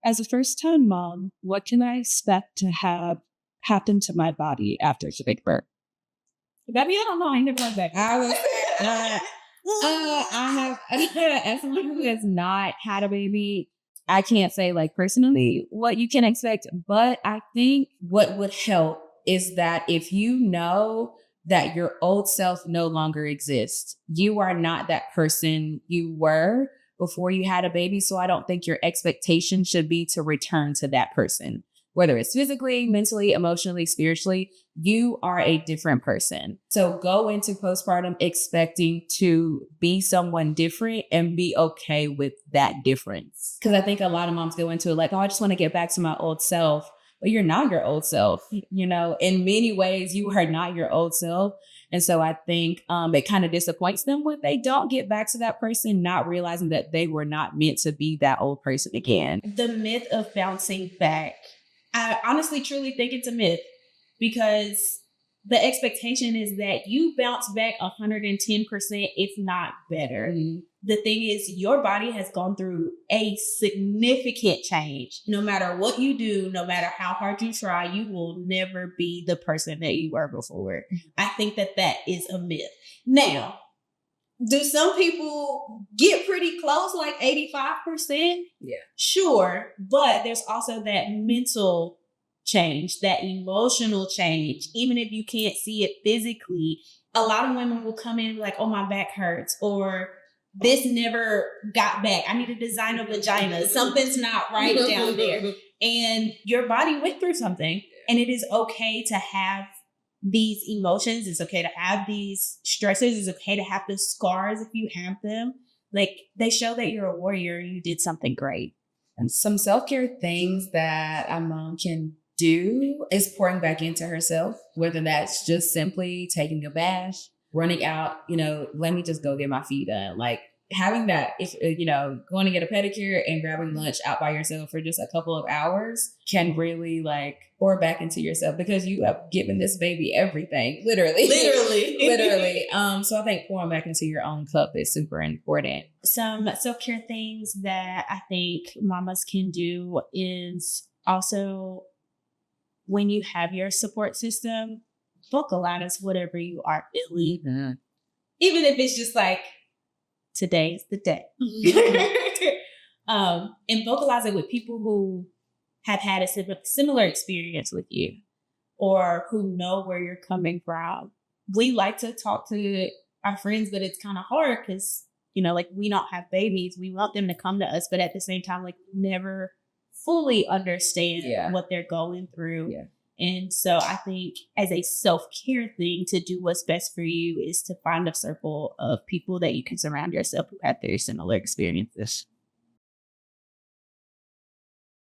as a first-time mom, what can I expect to have happen to my body after giving birth? Baby, I don't know. I ain't never heard that. I have, as someone who has not had a baby, I can't say like personally what you can expect, but I think what would help is that if you know that your old self no longer exists, you are not that person you were before you had a baby. So I don't think your expectation should be to return to that person, whether it's physically, mentally, emotionally, spiritually. You are a different person. So go into postpartum expecting to be someone different and be okay with that difference. Because I think a lot of moms go into it like, oh, I just want to get back to my old self. But you're not your old self. You know, in many ways, you are not your old self. And so I think it kind of disappoints them when they don't get back to that person, not realizing that they were not meant to be that old person again. The myth of bouncing back, I honestly, truly think it's a myth, because the expectation is that you bounce back 110%, if not better. Mm-hmm. The thing is, your body has gone through a significant change. No matter what you do, no matter how hard you try, you will never be the person that you were before. Mm-hmm. I think that is a myth. Now, do some people get pretty close, like 85%? Yeah. Sure. But there's also that mental change, that emotional change. Even if you can't see it physically, a lot of women will come in and be like, oh, my back hurts, or this never got back. I need a designer vagina. Something's not right down there. And your body went through something, and it is okay to have these emotions. It's okay to have these stressors. It's okay to have the scars if you have them. Like, they show that you're a warrior and you did something great. And some self-care things that a mom can do is pouring back into herself, whether that's just simply taking a bath, running out, let me just go get my feet done. Like, having that, if going to get a pedicure and grabbing lunch out by yourself for just a couple of hours can really like pour back into yourself, because you have given this baby everything, literally. So I think pouring back into your own cup is super important. Some self-care things that I think mamas can do is also, when you have your support system, vocalize whatever you are feeling. Mm-hmm. Even if it's just like, today's the day. And vocalize it with people who have had a similar experience with you, or who know where you're coming from. We like to talk to our friends, but it's kind of hard because, we don't have babies. We want them to come to us, but at the same time, like, never fully understand what they're going through. Yeah. And so I think as a self-care thing to do what's best for you is to find a circle of people that you can surround yourself who have very similar experiences.